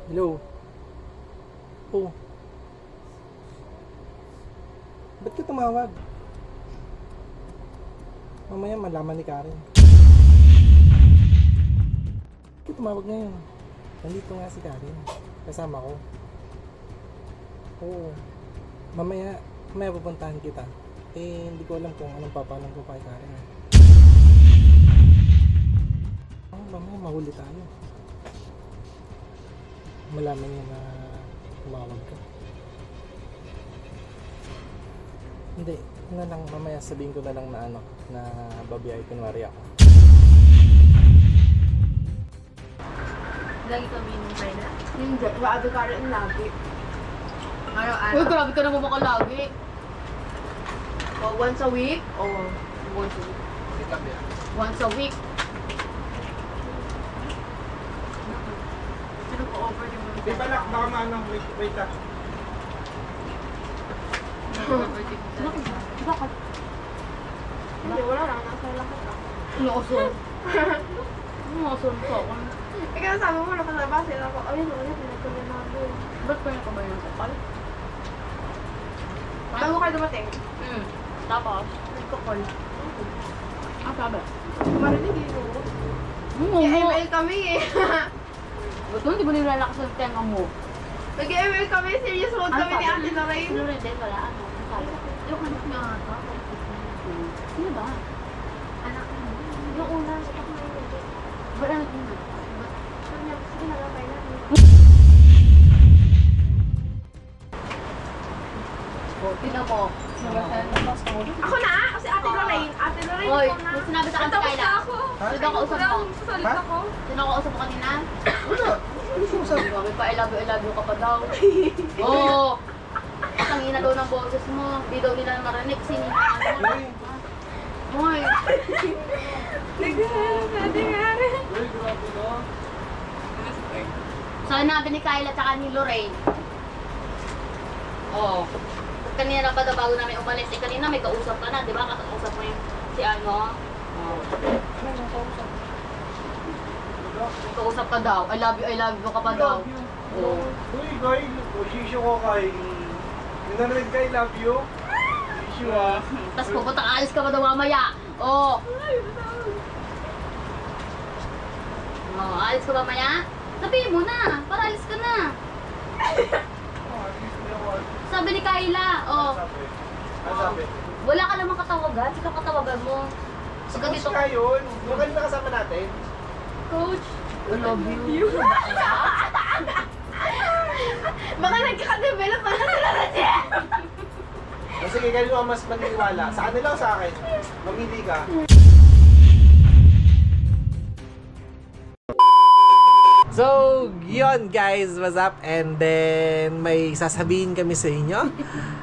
Hello? Oh. Ba't ka tumawag? Mamaya malaman ni Karen. Ba't ka tumawag ngayon? Nandito nga si Karen. Kasama ko. Oo. Mamaya pupuntahan kita. Eh, hindi ko alam kung anong papalang ko kay Karen. Mamaya mahuli tayo. Malaman niya na tumawag ka. Hindi, na lang mamaya sabihin ko na lang na na babiyay kunwari ako. Lagi kami ng China. Hindi, grabe ka rin lagi. Araw-araw. Uy, grabe ka naman maka lagi. O, once a week? O, once a week? Once a week. Sino ko over yung mga Di ba lang, baka maanong wait lang. Bakit? Hindi, wala lang. Nasa lakas lang. Inuuson. Inuuson ko ako. Ikaw sabi mo, nakalabas sila ako. Ayun, ulit, pinagkabin na ako. Ba't pa yung kamay ng kapal? Bago kayo dumating, Tapos? nagkakol. Ang sabi? Marinig yun. Oo. Nag-ML kami eh. Ba't mo hindi mo nilalakas ang tenga mo? Nag-ML kami, serious mode kami ni Ate Lorraine. Sino rin din, wala ano. Sabi. Yung anak niya nga to. Sino ba? Anak mo. Yung una, sa ako na yun. Ba't ano yun? Sabi niya, sige na lang kayo natin. Tingnan mo. Ako na! Kasi Ate Lorraine. Ate Lorraine Hoy, ko na. may sinabi sa Tapos kanila. na ako. Sino ka usap mo? Sasalit ako. Sino ka usap mo kanina? Sabi pa, I love you ka pa daw. Oo. Ang ina daw ng boses mo. Di daw nila narinig. Sino ano? Hoy. Nagdala sa Ate Karen. Sinabi ni Kyla tsaka ni Lorraine. Oo. Kanina pa daw bago namin umalis. Eh kanina may kausap ka na, di ba? Kausap mo yung si ano. Oo. May kausap ka daw. I love you ka pa daw. Oo. Uy, guy, shisho ko kay... Nanarig kay love you. Shisho ah. Tapos pupunta ka, alis ka pa daw mamaya. Oo. Oo, alis ka ba mamaya? Sabihin mo na, para alis ka na. Sabi ni Kyla, oh. Ano sabi? Wala ka namang katawagan, sino katawagan mo? Si Pagka Coach dito, ka yun. Yung kanina kasama natin. Coach, I love you. Baka nagkaka-develop pa na sila na siya. O sige, kanino ang mas maniniwala? Sa kanila o sa akin? Mamili ka. So, yun guys, what's up? And then, may sasabihin kami sa inyo.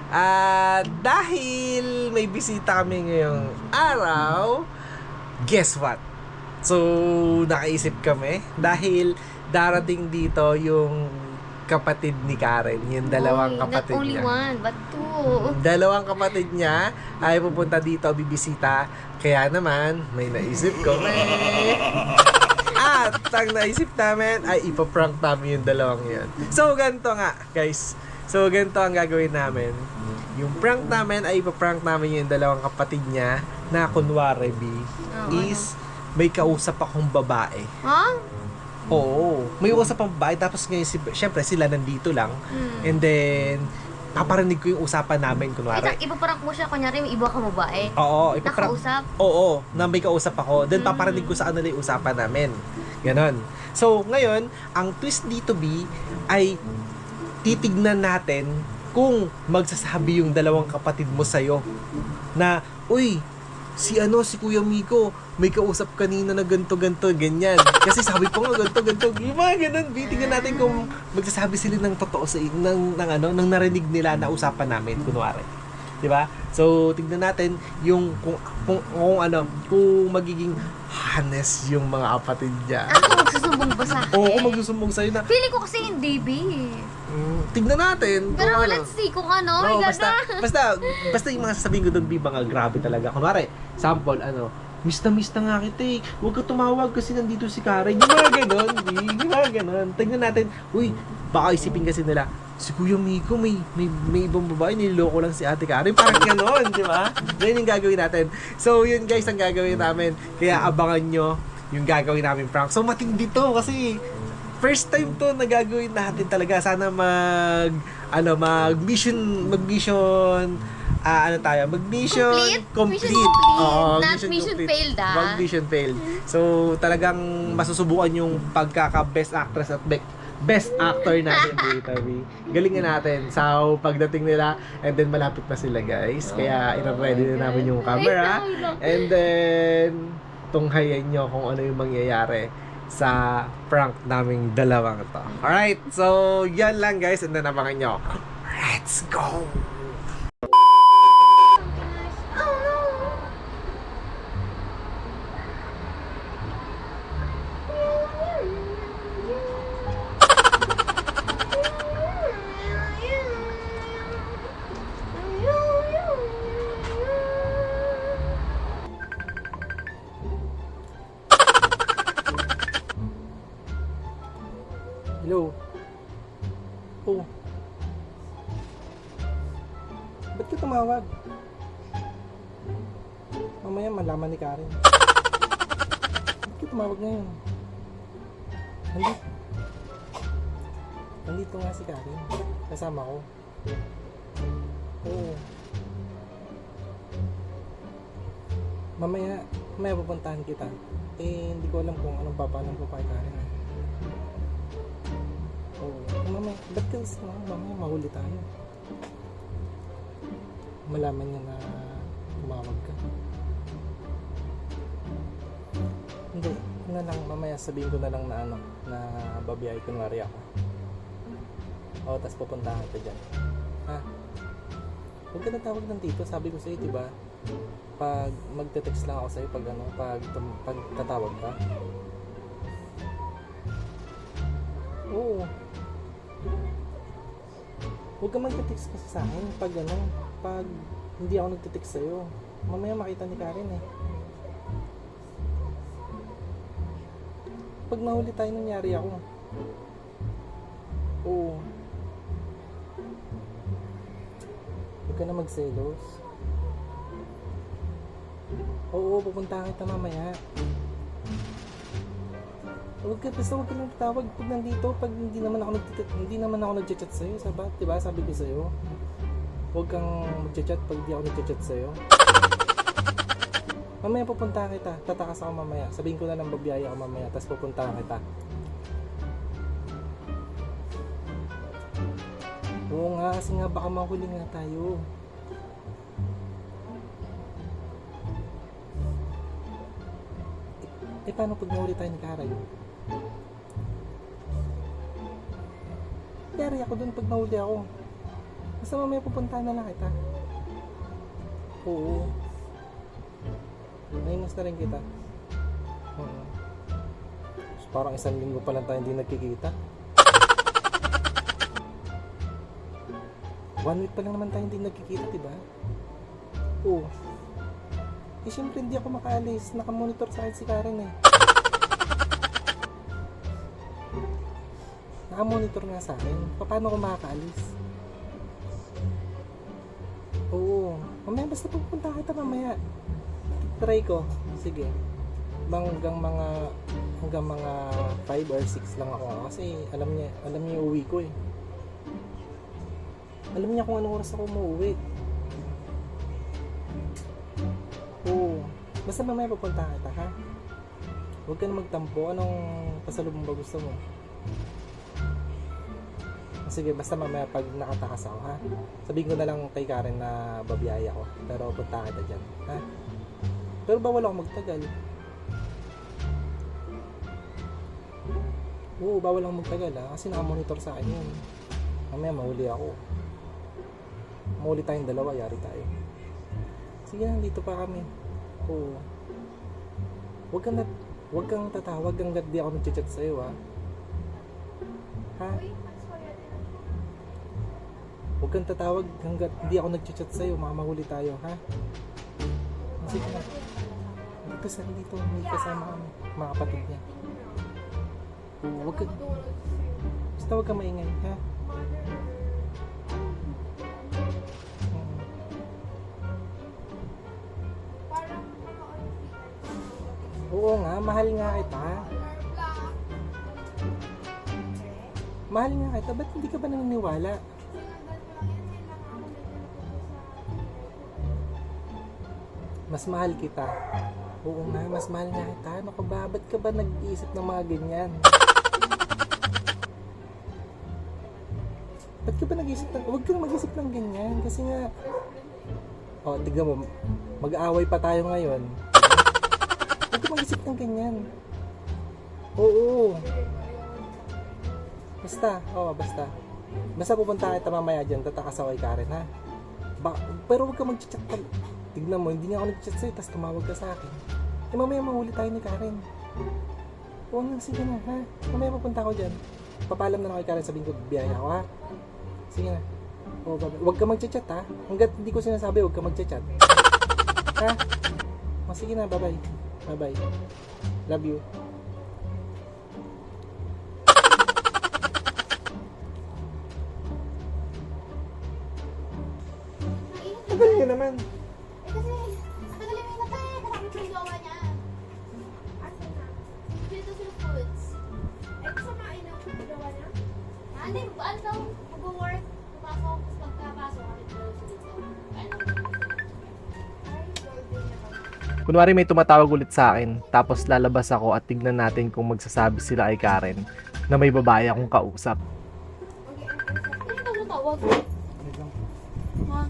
At dahil may bisita kami ngayong araw, guess what? So, nakaisip kami dahil darating dito yung kapatid ni Karen, yung dalawang kapatid Not only niya. one, but two. Dalawang kapatid niya ay pupunta dito, bibisita. Kaya naman, may naisip kami. At ang naisip namin ay ipaprank namin yung dalawang yan. So, ganito nga, guys. So, ganito ang gagawin namin. Yung prank namin ay ipaprank namin yung dalawang kapatid niya na kunwari, B, is may kausap akong babae. Ha? Oo. May usap ang babae. Tapos ngayon, syempre sila nandito lang. And then, paparinig ko yung usapan namin, kunwari. Ipaparang mo siya, kunyari may iba ka babae. Oo. Nakausap? Oo. Na may kausap ako. Then, paparinig ko sa kanila yung usapan namin. Ganon. So, ngayon, ang twist dito, B, ay titignan natin kung magsasabi yung dalawang kapatid mo sa'yo na, uy, si Kuya Miko, may kausap kanina na ganto-ganto, ganyan. Kasi sabi ko nga ganto-ganto, yung mga ganun, tingnan natin kung magsasabi sila ng totoo sa ng ng narinig nila na usapan namin, kunwari. 'Di ba? So, tingnan natin yung kung magiging honest yung mga kapatid niya. Ako magsusumbong ba sa akin? Oo, kung magsusumbong sa'yo na, Feeling ko kasi hindi, B. tignan natin. Pero kung ano. let's see kung ano. No, Oh my God basta yung mga sasabihin ko doon, mga grabe talaga. Kunwari, sample, miss na nga kita eh. Huwag ka tumawag kasi nandito si Karen. Yung mga ganon, yung mga ganon. Tignan natin, uy, baka isipin kasi nila, si Kuya Miko may ibang babae, niloloko lang si Ate Karen. Parang gano'n, di ba? Ganyan yung gagawin natin. So, yun guys, ang gagawin namin. Kaya abangan nyo yung gagawin namin prank. So, matindi to kasi first time to na gagawin natin talaga. Sana mag-mission complete. Mission complete. Oo, Not mission failed, ah. Wag mission failed. So, talagang masusubukan yung pagkaka-best actress at best actor natin dito, B. Galingan natin sa pagdating nila, and then malapit na sila, guys. Kaya ina-ready na namin yung camera. And then tunghayan nyo kung ano yung mangyayari sa prank naming dalawang to. Alright, so yan lang guys, and then abangan nyo. Let's go! Hello? Oh. Ba't ka tumawag? Mamaya malaman ni Karen. Ba't ka tumawag ngayon? Nandito nga si Karen. Kasama ko. Oo. Mamaya pupuntahan kita. Hindi ko alam kung anong papalam ko kay Karen. Mamaya, ba't ka mamaya mahuli tayo? Malaman niya na tumawag ka. Hindi, na lang, mamaya sabihin ko na lang na na babiyay kunwari ako. O, tas pupuntahan ka dyan. Ha? Huwag ka natawag ng tito, sabi ko sa'yo, diba? Pag magte-text lang ako sa'yo pag pag tatawag ka. Oo. Huwag ka magte-text kasi sa akin pag hindi ako nagte-text sa'yo. Mamaya makita ni Karen eh. Pag nahuli tayo, nangyari ako. Oo. Huwag ka na magselos. Oo, pupunta kita mamaya. Huwag ka lang tatawag pag nandito, pag hindi naman ako nagchat sa'yo, diba? Sabi ko sa'yo. Huwag kang magchat pag hindi ako nagchat sa'yo. Mamaya pupunta kita, tatakas ako mamaya. Sabihin ko na lang babiyaya ako mamaya, tapos pupunta kita. Oo nga, kasi nga baka mahuli nga tayo. Paano pag nahuli tayo ni Karen? Yari ako dun pag nahuli ako. Basta mamaya pupuntahan na lang kita. Oo. Nainas na rin kita. So, parang 1 linggo pa lang tayo hindi nagkikita. 1 week pa lang naman tayo hindi nagkikita, diba? Oo. Eh, syempre hindi ako makaalis. Nakamonitor sa akin si Karen eh. Nakamonitor nga sa akin. Paano ko makakaalis? Oo. Mamaya basta pupunta kita mamaya. Try ko. Sige. Hanggang mga 5 or 6 lang ako. Kasi alam niya uwi ko eh. Alam niya kung anong oras ako umuwi. Oo. Basta mamaya pupunta kita, ha? Huwag ka na magtampo. Anong pasalubong ba gusto mo? Sige, basta mamaya pag nakatakas ako, ha? Sabihin ko na lang kay Karen na babiyaya ko. Pero punta kita dyan, ha? Pero bawal ako magtagal. Oo, bawal ako magtagal, ha? Kasi nakamonitor sa akin yun. Mamaya mahuli ako. Mahuli tayong dalawa, yari tayo. Sige, nandito pa kami. Oo. Huwag kang tatawag hanggat di ako nag-chat sa'yo, ha? Ha? Huwag kang tatawag hanggat di ako nag-chat sa'yo. Mahuli tayo, ha? Sige na. Dito, may kasama kami. Mga kapatid niya. Oo, huwag Basta huwag ka maingay, ha? Oo nga, mahal nga kita. Mahal nga kita, ba't hindi ka ba naniniwala? Mas mahal kita. Oo nga, mas mahal nga kita. Ano ka ba? Ba't ka ba nag-iisip ng mga ganyan? Ba't ka ba nag-iisip ng... Huwag kang mag-isip ng ganyan. Kasi nga... Oh, tignan mo. Mag-aaway pa tayo ngayon. Huwag kang mag-isip ng ganyan. Oo. Basta. Oo, basta. Basta pupunta kita mamaya dyan. Tatakasaw kay Karen, ha? Pero huwag kang mag-chat. Tignan mo, hindi nga ako nag-chat sa'yo, tapos tumawag ka sa akin. Eh, mamaya mahuli tayo ni Karen. Oo nga, sige na, ha? Mamaya pupunta ako dyan. Papalam na lang kay Karen, sabihin ko, biyaya ako, ha? Sige na. Oo, bye-bye. Huwag ka mag-chat, ha? Hanggat hindi ko sinasabi, huwag ka mag-chat. Ha? O, sige na, bye-bye. Bye-bye. Love you. Tagal niya naman. Kasi, ang tagal yung hinatay. Kasama ko yung gawa niya. Asan na? Dito sa foods. Kasamain na yung gawa niya? Hindi, ano daw? Mag-work. Papasok. Tapos pagkapasok, kami daw sa dito. Kunwari may tumatawag ulit sa akin, tapos lalabas ako at tignan natin kung magsasabi sila kay Karen na may babae akong kausap. Ano daw natawag? Ha?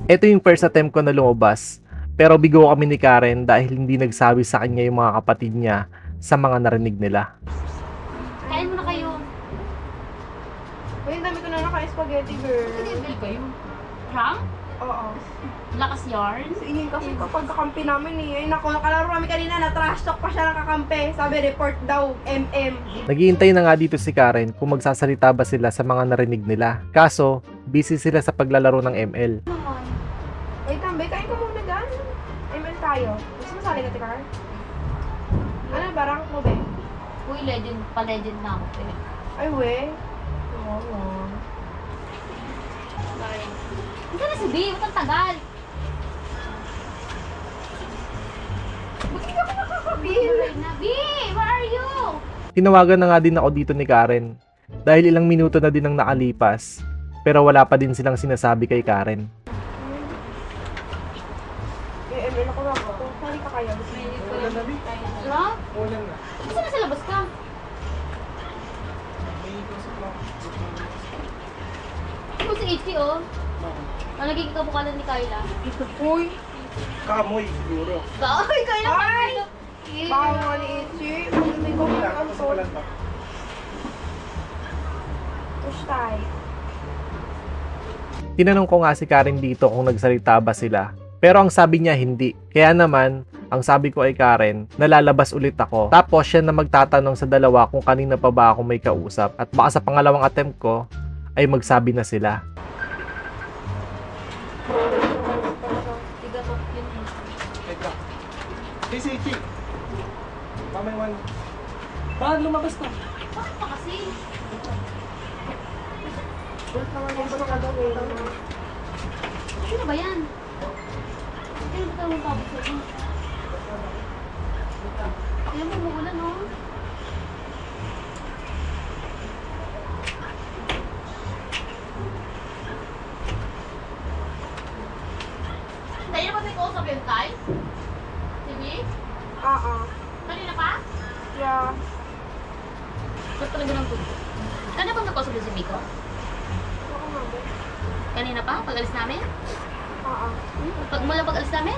Ito yung first attempt ko na lumabas, pero bigo kami ni Karen dahil hindi nagsabi sa kanya yung mga kapatid niya sa mga narinig nila. Kain mo na kayo. Uy, ang dami ko na naka-spaghetti, girl. Nag-email kayo? Prank? Oo. Lakas yarn? Sige, kasi kapag kakampi namin eh. Ay, naku, nakalaro kami kanina na trash talk pa siya ng kakampi. Sabi, report daw, MM. Naghihintay na nga dito si Karen kung magsasalita ba sila sa mga narinig nila. Kaso, busy sila sa paglalaro ng ML. Naman. Ay, tambay, kain ka muna dyan. ML tayo. Gusto mo sali ka, Tikar? Ano ba, rank mo, be? Uy, legend pa legend na ako. Ay, we. Oo. Hindi na si B, ba't ang tagal? Ba't hindi ako nakakabil? B, where are you? Tinawagan na nga din ako dito ni Karen dahil ilang minuto na din ang nakalipas pero wala pa din silang sinasabi kay Karen. Eh, ML ako lang ako. Sali ka kaya. Gusto mo? Ulan na, Bi. Ano? Ulan na. Saan na sa labas ka? May kusok lang. Ito si Ichi, oh. Ang nagiging kabukalan ni Kyla. Uy. Kamoy, siguro. Ay, Kyla! Ay! Baka mo ni Ichi. Hindi ko Wala, ang kasi so. walang pa. Push tayo. Tinanong ko nga si Karen dito kung nagsalita ba sila. Pero ang sabi niya hindi. Kaya naman, ang sabi ko ay Karen, nalalabas ulit ako. Tapos siya na magtatanong sa dalawa kung kanina pa ba ako may kausap. At baka sa pangalawang attempt ko, ay magsabi na sila. Tiga to, yun eh. Teka. Hey, si Ichi. Mamay one. Bakit lumabas ka? Bakit pa kasi? Ulit naman yung basta gagawin. Sino ba yan? Sino ba tawag tawag sa'yo? Ayan mo, umuulan, no? Kanina ba may kausap yun, Kai? Si B? Kanina pa? Yeah. Ba't talaga ng good? Kanina ba may kausap yun si Miko? Ako nga ba? Kanina pa? Pag-alis namin? Oo. Mula pag-alis namin?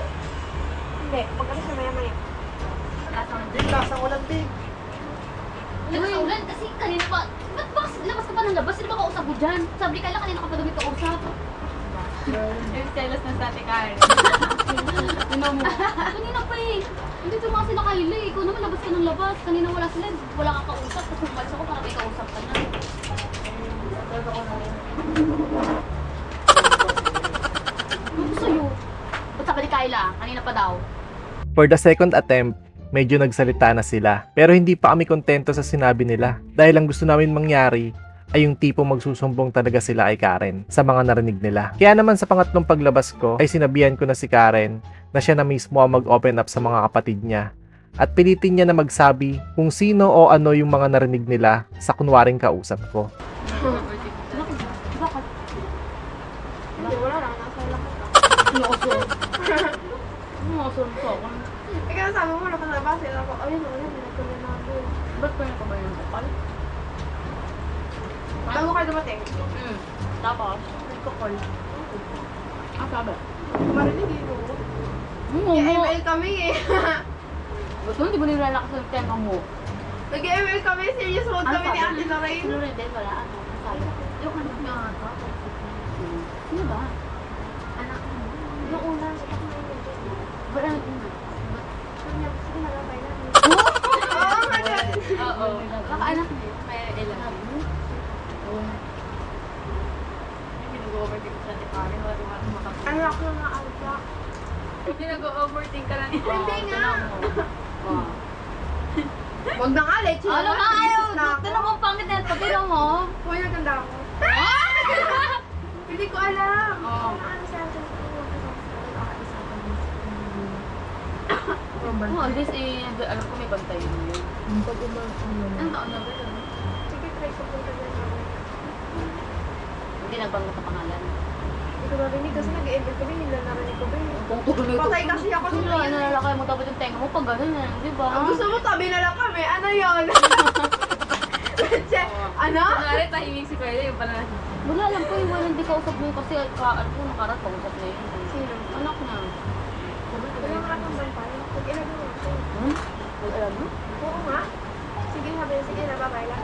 Hindi. Pag-alis na maya-maya. Di, lasang ulan, Bi. Lakas sa ulan kasi kanina pa. Ba't ba labas ka pa ng labas? Sino ba kausap mo dyan? Sabi ka lang kanina ka pa daw may kausap. Yung selos na sa ate Karen. Ano mo? Kanina pa eh. Hindi ito mga sila Kylie eh. Ikaw naman labas ka ng labas. Kanina wala sila. Wala kang kausap. Tapos umalis ako para may kausap ka na. Ano ko sa'yo? Ba't sabi ni Kyla? Kanina pa daw. For the second attempt, medyo nagsalita na sila. Pero hindi pa kami kontento sa sinabi nila dahil ang gusto namin mangyari ay yung tipong magsusumbong talaga sila kay Karen sa mga narinig nila. Kaya naman sa pangatlong paglabas ko ay sinabihan ko na si Karen na siya na mismo ang mag-open up sa mga kapatid niya at pilitin niya na magsabi kung sino o ano yung mga narinig nila sa kunwaring kausap ko. Hindi, wala lang. Nasa lang. Umuusol ko ako. Ikaw sabi mo, nakalabas sila ako. Ayun, ayun, nagkunin na ako. Ba't pa ka ba yung kapal? Bago kayo dumating, Tapos? nagkukol. Ang sabi? Marinig yun. Oo. Nag-ML kami eh. Ba't mo hindi mo nilalakas yung tema mo? Nag-ML kami, serious mode Ano kami ni sabi? Ate Lorraine. Sino rin din? Wala. Ano? Sabi? Yung anak niya nga to. Sino ba? Anak mo. Yung una, sa pakain yun. Ba't ano din? Sabi niya, sige na lang, bye na. Oo, nga dyan. Oo. Baka anak niya. May ilan. Oo. Pinag-overthink sa ni Karen. Wala makapag. Anak ko nga, outlook. Pinag-overthink ka lang. Hindi nga. Oo. Wag na nga, let's Ano nga ayaw? Tanong mo pangit na ito. Tino mo. Hoy, naganda ako. Hindi ko alam. Oo. Ano sa atin? Oh, this is, alam ko may bantay mo yun. Ang taon na ba yun? Sige, try ko punta dyan. Hindi nagbanggit ang pangalan. Hindi ko narinig kasi nag-ML kami, nila narinig ko ba eh. Kung tuloy ito. Patay kasi ako sa Sino, tingin. nalalakay mo tapos yung tenga mo pag gano'n yan, di ba? Ang gusto mo, tabi na lang kami. Ano yun? Ano? Kunwari, tahimik si Kuya, yung pala. Wala lang po yung wala hindi kausap mo yun kasi ano po nakarat kausap na yun. Sino? Anak na. Wala nga akong bampay. Pag-ilag mo ako. Wala alam mo? Oo nga. Sige, sabi na, sige na, babay lang.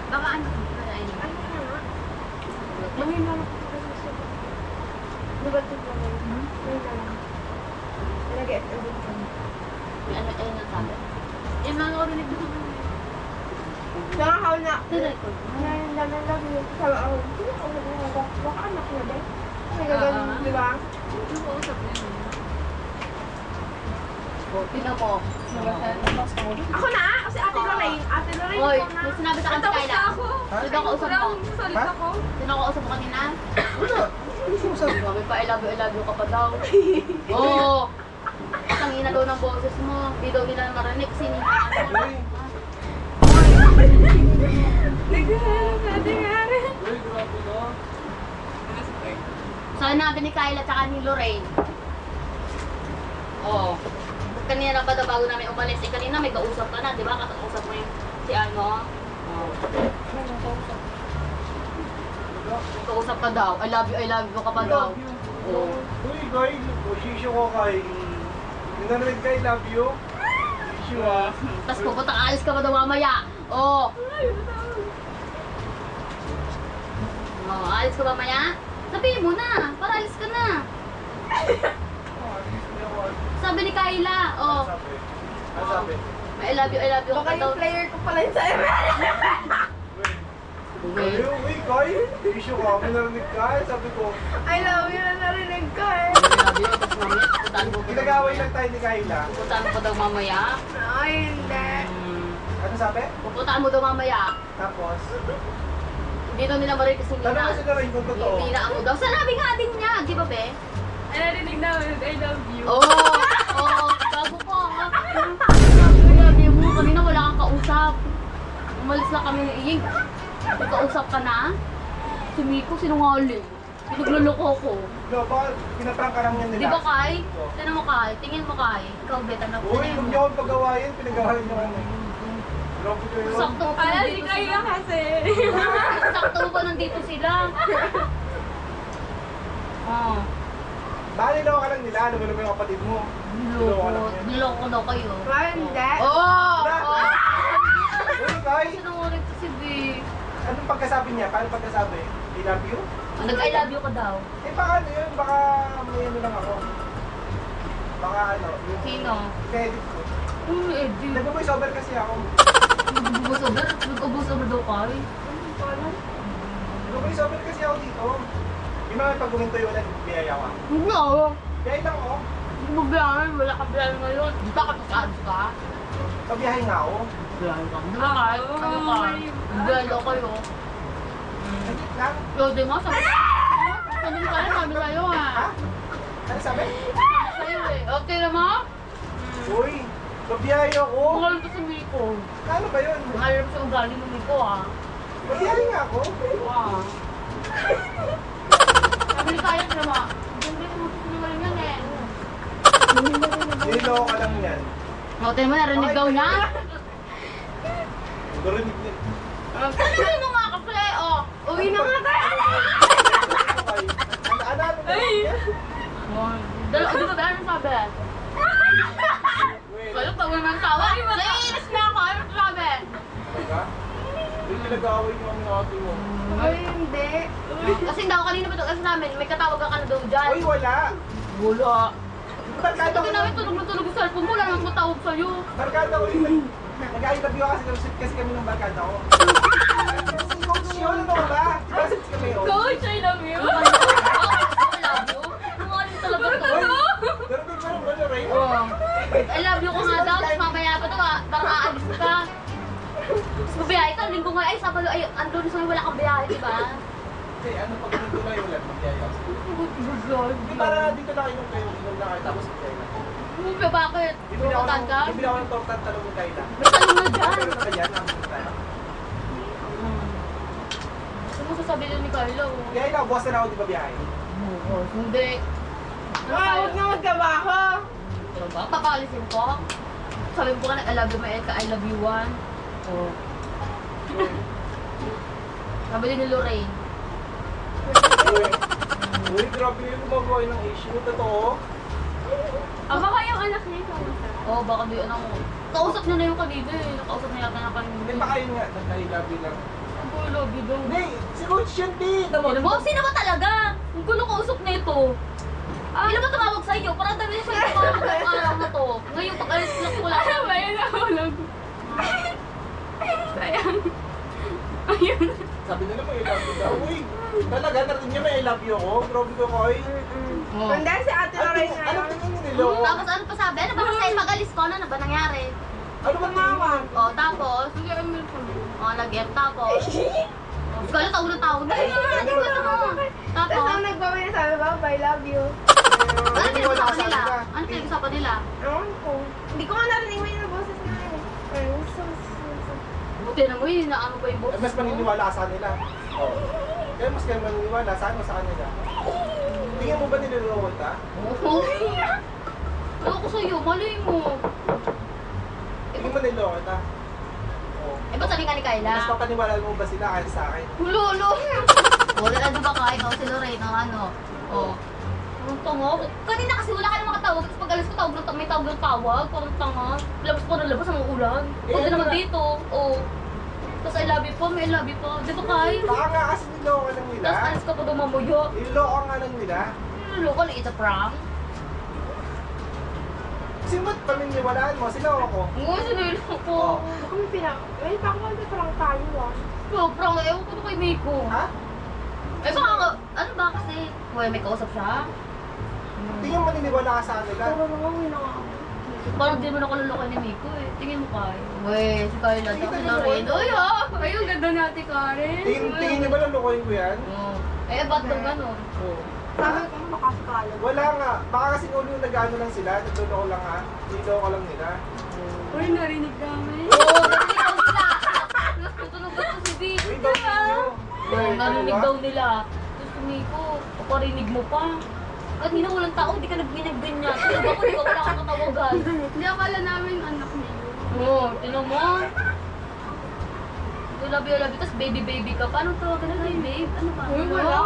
Baka anak mo na yun. Ano na nga? Mahina lang ako sa gusto ko. Diba ito ba ngayon? Mahina lang. Nag-FL din kami. Ano ang sabi? Yung mga orinig mo naman. Nakakaw na. Nirecord mo. Ngayon lang lang lang yun. Sabi ako, sino ako nag-uwag? Baka anak na ba? May gagawin, di ba? Ano ko usap niya? Tingnan mo. Ako na! Kasi Ate Lorraine. Ate Lorraine Hoy, ako na. may sinabi sa kanya Tapos Kayla. na ako. Sino kausap Wala mo? akong salit ako. Sino kausap mo kanina? Wala. Ano yung sabi? Sabi pa, I love you ka pa daw. Oo. Ang ina daw ng boses mo. Di daw nila marinig. Sino? Uy, Nagsasabi sa ating hari. uy, grabe ka. Sinabi ni Kayla tsaka ni Lorraine. Oo. Kanina pa daw bago namin umalis. Eh kanina may kausap ka na, di ba? Kausap mo yung si ano. Oo. May kausap ka daw. I love you ka pa daw. Oo. Uy, guy, shisho ko kay... Nanarig kay love you. Shisho ah. Tapos pupunta ka, alis ka pa daw mamaya. Oo. Oo, alis ka ba mamaya? Sabihin mo na, para alis ka na. Sabi ni Kayla, oh, Sabi. Ano sabi? I love you Baka ka daw. yung player ko pala yun sa ML. Uy, uy, guy, shisho ka. May narinig ka. Sabi ko, I love you na narinig ko eh. I love you, tapos mamaya, pupuntaan mo pa daw. ginagaway lang tayo ni Kayla. Pupuntaan mo pa daw mamaya. Ay, hindi. Ano sabi? Pupuntaan mo daw mamaya. Tapos, Hindi daw nila marinig kasi tanong ko sila rin kung totoo. Hindi mo daw. Sanabi nga din niya, di ba be? Ay, narinig namin, I love you. Oo, oo, bago po. I love you mo, kanina wala kang kausap. Umalis na kami ni Iying. May kausap ka na? Si Miko, sinungaling. Pinagluloko ko. No, baka pinaprank ka lang yan nila. Di ba, Kai? Tignan mo, Kai. Tingin mo, Kai. Ikaw, Bet, ano? Uy, huwag niyo akong pagawain. Pinagawain niyo kami. Grabe kayo. Sakto pa Para si nandito Kaya sila. kasi. Sakto pa nandito sila. Oh. Baka niloko ka lang nila. Ano ba naman yung kapatid mo? Niloko ka lang yan. Niloko daw kayo. Ay, hindi. Oo! Uy, guys. Sinungaling ko si B. Anong pagkasabi niya? Paano pagkasabi? I love you? Nag-I love you ka daw. Eh baka ano yun? Baka may ano lang ako. Baka ano? Yung Sino? edit ko. Eddie. Nag-voice over kasi ako. Nag-ubos over daw Kai. Nag-voice over kasi ako dito. Yung mga pag-uminto yung ulan, biyaya ka. No. Biyaya lang ako. Magbiyahe, wala ka biyahe ngayon. Di ba kapag ka? Pabiyahe nga ako. Biyahe ka. Di ba kahit ano ka? Biyahe kayo. Saglit lang. Yo, di mo, sabi ka na, sabi sa'yo Ha? ha. Ano sabi? Sabi sa'yo eh. Okay na mo? Uy, pabiyahe ako. Mahal ko sa Miko. Ano ba yun? Mahal ko sa ugali ng Miko ah. Pabiyahe nga ako. Wow. Sabi ni Kaya na mo. Hindi mo siniwalan yan eh. Niloko ka lang yan. Okay mo, narinig daw niya. Narinig niya. Sabi mo nga kasi, oh. Uwi na nga tayo. Ano ba yan? Dito ba ano sabi? Kaya pag naman tawa, naiinis na ako. Ano sabi? Talaga? Yung nag-aaway niyo kami ng ate mo. Ay, hindi. Kasi daw kanina pa ito kasi namin, may katawag ka na daw dyan. Uy, wala. Wala. Barkada ko Sabi namin, tulog na tulog yung cellphone mo, wala namang matawag sa'yo. Barkada ko yun. Nag-interview kasi kami ng barkada ko. Si Coach yun, ano ba? Si Basit kami yun. Coach, I love you. I love you. Ang alis talaga to. Pero, Ray. I love you ko nga daw, tapos mamaya pa to, baka aalis ka. Tapos mabiyahe ka, linggo nga, ay sabalo, ay andun sa wala kang biyahe, di ba? Kasi ano, pag ganito na yung ulan, magyaya ako. Di para dito na kayo kayo, inom na kayo, tapos magyaya. Move, bakit? Bibili ako Tututan ka? bibili ako ng tortan talong ng kayo na. May tanong na dyan. Pero na yan, nakapit tayo. Ano mo sasabihin ni Carlo? Kaya ikaw, bukas na ako, di ba biyahe? Hindi. Huwag na magtrabaho. Papalisin ko? Sabi mo ka na, I love you, may I love you one. Oh. Sabi din ni Lorraine. Uy, grabe yung gumagawa ng issue. Totoo. Ang baka yung anak niya ikaw. Oh, baka di ano. Kausap niya na yung kanina eh. Nakausap na yata na kanina. Hindi pa kayo nga, nagkahilabi lang. Ang gulo, love you daw. Hindi, si Coach yun, di. Sino ba? Sino ba talaga? Ang gulo kausap na ito. Ilan ba tumawag sa iyo? Parang dami siya yung tumawag ng araw na to. Ngayon, pag-alis lang ko lang. Ano ba yun? Nahulog. Sayang. Ayun. Sabi nila may I love you daw. Uy, talaga, narinig niya may I love you ako. Grabe ko, Koy. Oh. Hindi, si Ate Lorraine nga Ano lang. tingin niyo nila? Tapos ano pa sabi? Ano ba kasi pag-alis ko? Ano na ba nangyari? Ano ba tingin niyo? Oh, tapos, Sige, ang meron kami. oh, nag-em tapos. Kala taon na taon na. Di ba ito? Tapos Tapos, ang nagbawin na sabi ba, I love you. ano pinag-usapan nila? kanila. Ano pinag-usapan nila? Ewan ko. Hindi ko nga narinig mo yung boses na yun. Ay, Buti na mo yun, ano ba yung Eh, mas maniniwala ka sa kanila. Oo. Kaya mas kayo maniniwala, saan mo sa kanila? Tingin mo ba niloloko ka? Oo. Ano ko sa'yo? Malay mo. Hindi mo niloloko ka? Oo. Eh, ba't sabi nga ni Kayla? Mas papaniwala mo ba sila kahit sa akin? Lolo! Wala na doon ba kain ako si Lorraine ng ano? Oh. Ang tanga. Kanina kasi wala ka na makatawag. Tapos pag alis ko, may tawag ng tawag. Parang tanga. Labas po na labas ang ulan. Huwag ano naman nga? dito. Oh. Tapos I love you po, may I love you po. Di ba Kay? Baka nga kasi niloko ka lang nila. Tapos alis ka pa dumamuyo. Niloko nga lang nila. Lolo na it's a prank. Kasi ba't paniniwalaan mo? Sila ako. Ngayon sinilo ko. Oo. Baka may may pakumanda parang tayo ah. So, prank. Ewan ko na kay Miko. Ha? Eh baka, ano ba kasi? Well, may kausap siya. Tingin mo maniniwala ka sa kanila. Pero naman, yun na nga ako. Parang di mo na kalulukan ni Miko eh. Tingin mo Kay. Wey, si Carla daw. Si Lorraine. Tingnan mo. Uy ah! Ay, ang ganda natin, Karen. Tingin niyo ba lulukoyin ko yan? Oh. Eh, ba't daw gano'n? Oo. Sabi ko, makakala. Wala nga. Baka kasi ulo nag-ano lang sila. Nagluloko lang ha. Niloko lang nila. Uy, narinig namin. Oo, narinig daw nila. Tutulog ba ito si Vic? Uy, bakit nyo? Oo, narinig daw nila. Tapos si Miko, paparinig mo pa. Kanina walang tao, di ka nagbinig-ganyan. Tulog ako, di ka wala kang katawagan. Hindi akala namin anak niya. Oo, tinan mo. I love you, tapos baby ka. Paano tawagan na kayo, babe? Ano ba? Uy, wala.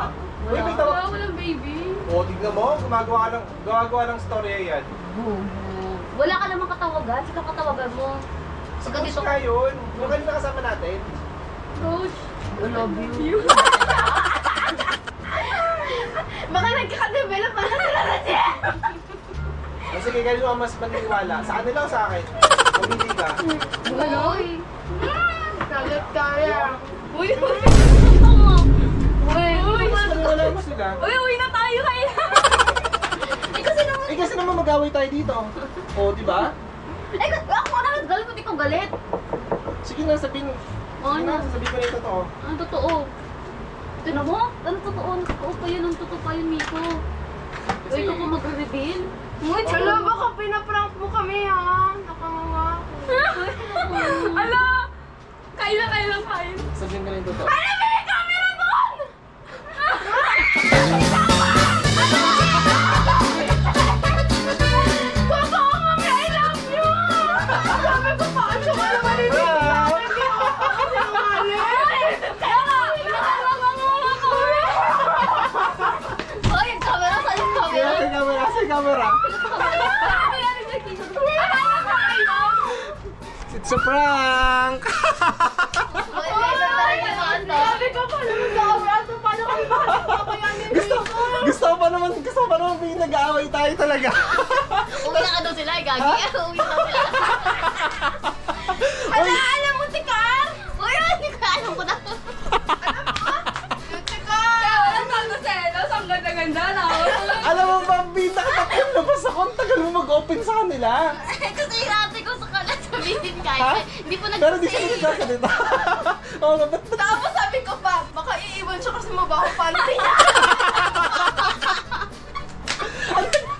Uy, may Wala. tawag. Wala, walang baby. Oo, tignan mo. Gumagawa ng storya yan. Wala ka namang katawagan. Sika katawagan mo. Sika Coach dito. nga yun. Yung kanina kasama natin. Coach, I love you. Baka nagkakadevelop pa na sila na siya. O sige, kayo ang mas maniniwala. Sa kanila o sa akin? Pumili ka. Uy. Sagot kaya. uy, Uy. Mas maniniwala mo sila. uy, uwi na tayo kaya. Eh kasi naman Eh kasi naman mag-away tayo dito. O, di ba? Eh, ako nga naman galit, ba't ikaw galit? Sige na, sabihin. Oo Sige na, na. sabihin ko na yung totoo. Ang totoo. Tignan mo, ang totoo pa yun, ang totoo pa yun, Miko. O, ikaw pa mag-reveal? Wala, baka pinaprank mo kami ha. Nakangawa ako. Ala! Kain lang. Sabihin ko na yung totoo. Totoo mami, I love you! Sabi ko pa, ano ka naman marinig sa akin? Hindi ako kasinungaling. Kaya nga, nakalangangawa ko. Hoy, yung camera, saan yung camera? Sa camera, sa camera. It's a prank! Hoy, meron talaga yung ano. Sabi ko pa naman sa abraso, paano kami makakapakayanin dito? Gusto ko pa naman nag-aaway tayo talaga. Uwi na ka daw sila, eh, gagi. Uwi na sila. Alam mo, tikar! Uy, hindi ko alam ko na. Yung tikar! Walang pagkaselos, ang ganda-ganda na. Alam mo ba, nakatatlong labas ako. Ang tagal mo mag-open sa kanila. Kasi hinati ko sa kanan sabihin Ha? kahit hindi po Pero di nag-say. sila nagsasalita. Oo nga, ba't Tapos sabi ko pa, baka iiwan siya kasi mabaho panty niya.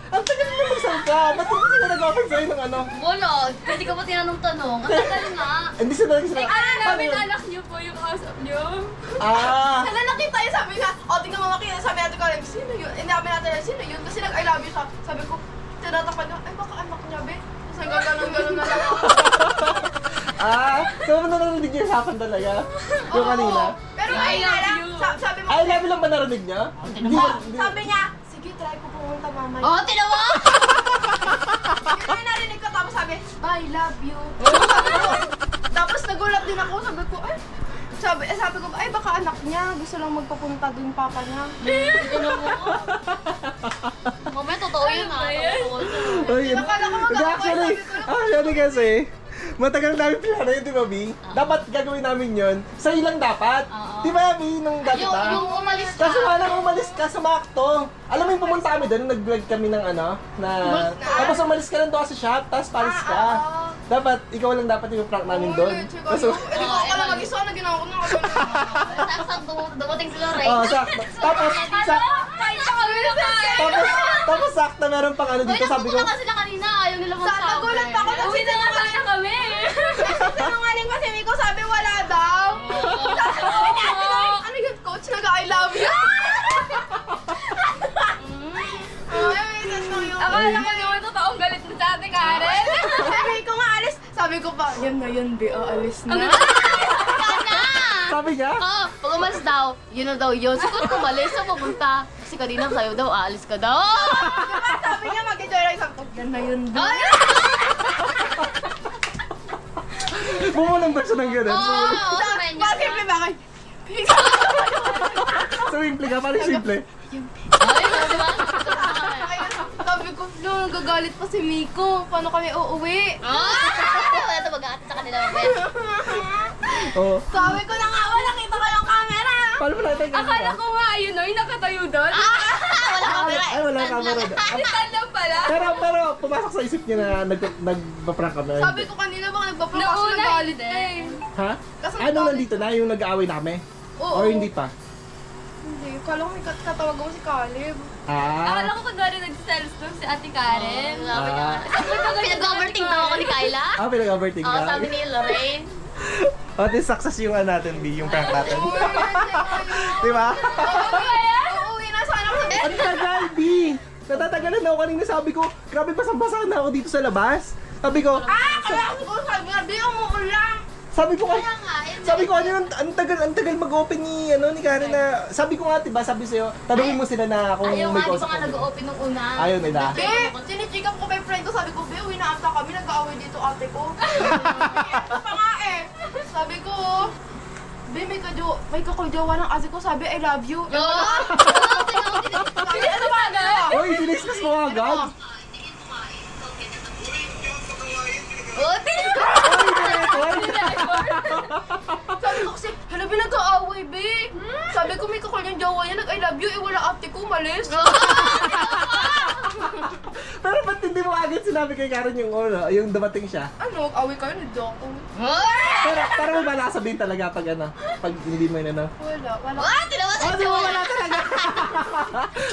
ang tagal mo magsalita? Ba't hindi sila nag-open sa'yo ng ano? Wala, hindi ka pa tinanong-tanong. Ang tagal nga. Hindi sila nagsasalita. Ano Paano namin yun? anak niyo po yung kausap niyo? Ah! Kaya nakita niya, sabi nga, o tingnan mo makita, sabi natin ko, sino yun? Hindi namin natin, sino yun? Kasi nag-I love you siya. Sabi ko, tinatapan niya, ay baka anak niya, be. Kasi gano'n na lang ako. So narinig niyo yung usapan talaga? Yung kanina? Pero I ayun love nga lang, you. sabi mo, Ay, labi lang ba narinig niya? Hindi ba? sabi niya, sige, try ko pumunta mamaya. Oh, tinawa! Yun yung narinig ko, tapos sabi, I love you. Tapos nagulat din ako, sabi ko, ay, sabi ko, ay baka anak niya, gusto lang magpapunta dun papa niya. Mamaya, totoo yun ah. Totoo yun. Ay, yun. Akala ko Hindi, mag-away, actually kasi, matagal namin plano yun, di ba, B? Dapat gagawin namin yun. Sa'yo lang dapat. Oo. Di ba, B, nung dati Yung pa? umalis ka. Kaso nga lang umalis ka, sumakto. Alam mo yung pumunta kami doon, nag-vlog kami ng ano, na... Tapos umalis ka lang doon sa shop, tapos palis ka. Dapat, ikaw lang dapat yung prank namin doon. Kasi, hindi ko akala mag-isa na ginawa ko na ako. Tapos dumating sila, Ray. Oo, sakto. Tapos, Kain na kami na kain! tapos sakto meron pang ano Uy, dito, sabi ko, napupunta ka sila kanina. Ayaw nila magsabi. Nagulat pa ako kasi Uwi na nga sana kami! sinungaling pa si Miko, sabi wala daw. Ano yun, coach? Nag-I love you. Ay, ito yun. Akala ko naman totoong galit mo sa ating Karen. Sabi ko nga alis. Sabi ko pa, yan na yun, be, aalis na. Kana! sabi niya, Oo, pag umalis daw, yun na daw yun. Siguro kumalis na pupunta. Kasi kanina sa'yo daw, aalis ka daw. Diba, sabi niya mag-enjoy lang. Sabi ko, yan na yun, be. Ay! bumulang ba siya ng gano'n? Oo, sabihin niya. Bakit, be, bakit? So, simple ka, parang simple. Ay, diba? Sabi ko, no, nagagalit pa si Miko. Paano kami uuwi? Wala ito mag-aati sa kanila, Ben. Oo. Sabi ko na nga, nakita ko yung camera. Paano mo nakita yung Akala camera? ko nga yun, no, yung nakatayo doon. Wala camera. Ay, wala camera doon. Stand lang pala. Pero pumasok sa isip niya na nagpa-prank kami. Sabi ko kanina, baka nagpa-prank kasi Nauna, nagalit hindi. na eh. Ha? Kasi Ano nandito na yung nag-aaway namin? Oo. Or hindi pa? Hindi, kala ko may katawag mo si Caleb. Akala Ah. ko kunwari nagsiselos doon si Ate Karen. Sabi niya. Ah. Pinag-overthink daw ako ni Kyla. Pinag-overthink Oo, ka? sabi ni Lorraine. O, this success yung ano natin, B, yung prank natin. Di ba? Uuwi na sana ako. Ang tagal, B! Natatagalan na ako kanina, sabi ko, grabe basang-basa na ako dito sa labas. Sabi ko, Kaya ko sabi nga, di umuulan. sabi ko, Kaya nga, yun. sabi ko, ano, ang tagal mag-open ni Karen na, sabi ko nga, diba, sabi sa'yo, tanungin mo sila na kung Ayaw may nga, di pa kausap nga kami. nag-open nung una. Ayaw nila. Be, sinichika ko may friend ko, sabi ko, be, uwi na ata kami, nag-aaway dito ate ko. Ito pa nga eh. Sabi ko, be, may kakuljawa ng ate ko, sabi, I love you. Yo! Sabi, ano ba na? Oy, siniskas mo agad. Oh, tinigil! Sabi ko kasi, hala, be, nag-aaway, be. Sabi ko, may kakulyang jawa niya, nag-I love you, eh, wala ate ko, malis. Pero sinabi kay Karen yung ulo, yung dumating siya? Ano, away kayo, nag-joke ko. Pero mo ba nakasabihin talaga pag ano, pag hindi mo yun ano? Wala. Ah, tinawas Oh, di mo wala talaga.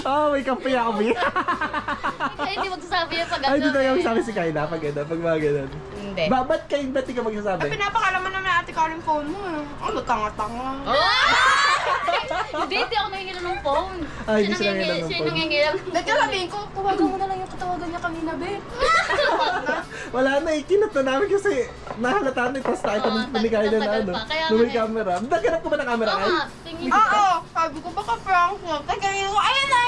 Oh, may kampi ako, B. Kaya hindi magsasabi yung pag Ay, hindi talaga magsabi si Kayla pag ano, pag mga ganun. Hindi. Ba't di ka magsasabi? Pinapakalaman naman Ate Karen phone mo. Oh, nagtanga-tanga. Hindi ako nangingilan ng phone. Ay, hindi siya nangingilan ng Siya phone. nangingilan. Nagkasabihin ko, tawagan mo na lang yung katawagan niya kanina, be. Wala na, kinat na namin kasi nahalata na, tapos nakita Oo, mo ni Kayla na tagal ano, pa, kaya na may nga eh. camera. Naghanap ko ba ng camera, Oo Kyle? nga, tingin. Oo, sabi ko, baka prank mo. Kaya ko, ayun na,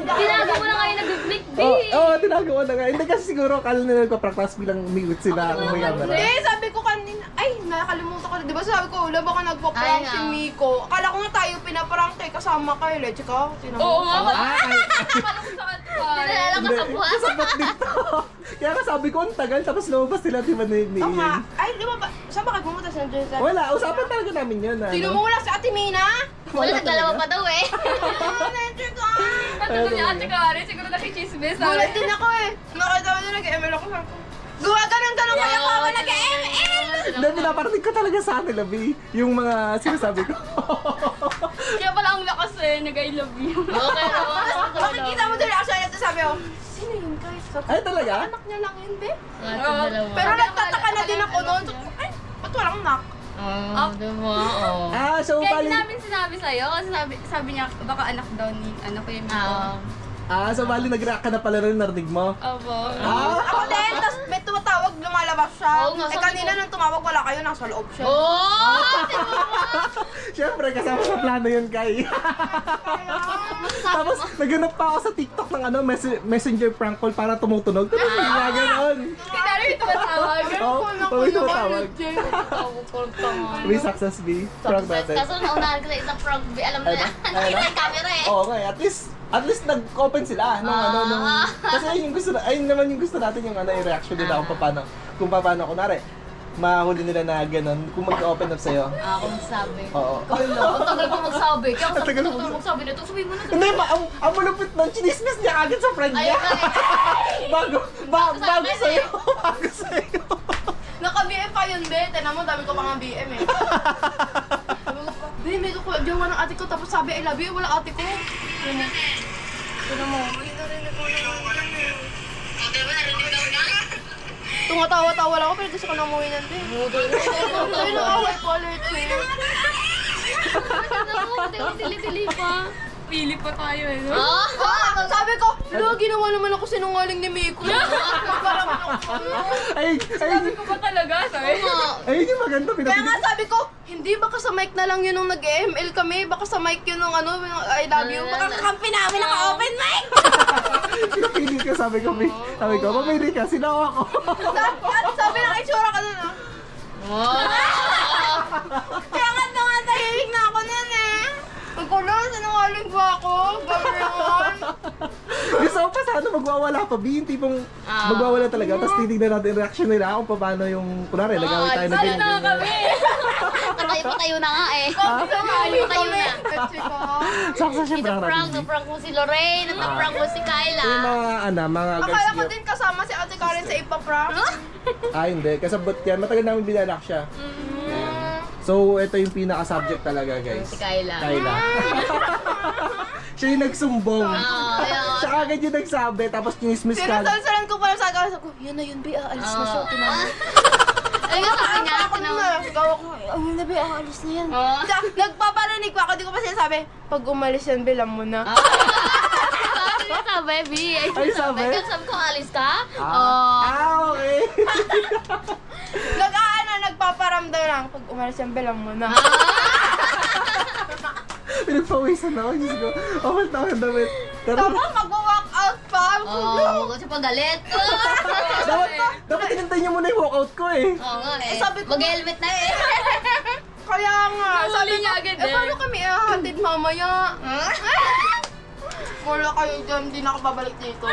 Tinago mo na ngayon nag-blink, B. Oo, tinago ko na nga. Hindi kasi siguro, akala nila nagpa-practice bilang miwit sila kung may camera. Hindi, sabi ko kanina, ay, nakalimutan ko. Di ba sabi ko, wala baka nagpa-prank Ay, si nga. Miko. Akala ko nga tayo pinaprank tayo kasama kayo. Let's go. Oo nga, Ay, parang sa Ate Karen. Dinala ka sa buhat. kasabot dito. Kaya nga sabi ko, ang tagal, tapos lumabas sila, di ba, ni Oo nga. Ian. Ay, di ba ba? Saan ba kayo pumunta sa Jose? Wala, usapan talaga namin yun. Sino Ano? mo wala si Ate Mina? Wala, nagdalawa pa daw eh. At ito ni Ate Karen, siguro nakichismis. Gulat din ako eh. Nakita mo na nag-ML ako. Sabi ko, gawa ganun kaya ako nag-ML. Hindi, pinaparating ko talaga sa kanila, B, yung mga sinasabi ko. Kaya pala ang lakas eh, nag-I love you. Okay naman. Makikita mo din ako sa sabi ko, sino yun guys? Sabi ko, Ay, talaga? anak niya lang yun, be. Dalawa. Pero nagtataka na din ako noon. Sabi ko, ay, ba't walang knock? Diba? Oo. Ah, so Kaya bali, hindi namin sinabi sa'yo, kasi sabi niya, baka anak daw ni, ano ko yung nag-react ka na pala rin, narinig mo. Opo. Ah, Ako din, tapos may tumatawag, lumalabas siya. Oo nga, Eh sabi kanina nung tumawag, wala kayo, nasa loob siya. Oh! syempre, kasama sa plano yun, Kai. Tapos, naghanap pa ako sa TikTok ng ano, messenger prank call para tumutunog. Tapos, mga ganon. Si Karen yung tumatawag. Oo, may tumatawag. May success, B. Prank natin. Kaso naunahan ko sa isang frog, alam na Ay, yan. ay, Nakita yung camera eh. Oo nga, at least nag-open sila nung ano nung kasi ayun yung gusto ayun naman yung gusto natin yung ano yung reaction nila kung paano kunwari mahuli nila na ganun kung mag-open up sa'yo. Ako magsabi. Oo. Ang tagal ko magsabi. Kaya Ang tagal mo magsabi nito. Sabihin mo na. Hindi, ang malupit nun, chinismis niya agad sa friend niya. Ayun bago sa'yo. Bago sa'yo. Naka-BM pa yun, be. Tinan mo, dami ko pa nga BM eh. Sabi ko, be, may kukuha jowa ng ate ko, tapos sabi, I love you, wala ate ko. Tinan mo. Tumatawa-tawa lang ako, pero gusto ko na umuwi nan, be. Ay, nakaway po alert eh. Dili-dili pa. Pili pa tayo eh. No? Sabi ko, wala, ginawa naman ako sinungaling ni Miko. Ay, Sabi ko ba talaga? Sabi? ayun yung maganda Kaya nga pinapili. sabi ko, hindi baka sa mic na lang yun nung nag-ML kami, baka sa mic yun nung ano, yung I love you, baka kakampi namin naka-open mic! Pinapili ko, sabi ko, mamili ka, sila o ako. Sabi ng itsura ka nun, ah. Kaya nga tahimik na ako nun eh. Ang kulo, sinungaling ba ako? Gano'n. Gusto ko pa sana magwawala pa, B, yung tipong magwawala talaga, tapos titignan natin yung reaction nila kung paano yung, kunwari, nagawin tayo na Sali na nga kami! Patayo na nga eh. Sinungaling Patayo kami. na. Chika. Saksa siya prank Na-prank mo si Lorraine, na-prank mo si Kyla. Yung mga Akala ko guys, din kasama si Ate Karen sa ipaprank. hindi, kasabot yan, matagal namin binalak siya. Yan. So, ito yung pinaka-subject talaga, guys. Si Kyla. Kyla. Siya yung nagsumbong. Ayun. Siya agad yung nagsabi, tapos chinismis ka. Sinasalsalan ko pala sa akin. Sabi ko, yan na yun, be, aalis na siya. Tinawag. Ayun, sabi niya. Ako na, sigaw ako, ayun na, be, aalis na yan. Oo. Nagpaparinig pa ako, di ko pa sinasabi, pag umalis yan, be, alam mo na. Sabi niya sa baby. Ay, sabi? Sabi ko, alis ka? Okay. Nagpaparamdam lang, pag umalis yan, be, alam mo na. Pinagpawisan ako, Diyos ko. Awal na ako ng damit. Tapos mag-walk out pa. Oo, kasi pagalit. Dapat tinintay niyo muna yung walkout ko eh. Oo nga eh. Sabi ko- Mag-helmet na eh. Kaya nga, Nahuli sabi niya ko, agad eh, eh. paano kami ihahatid mamaya? Wala kayo dyan, hindi na ako babalik dito.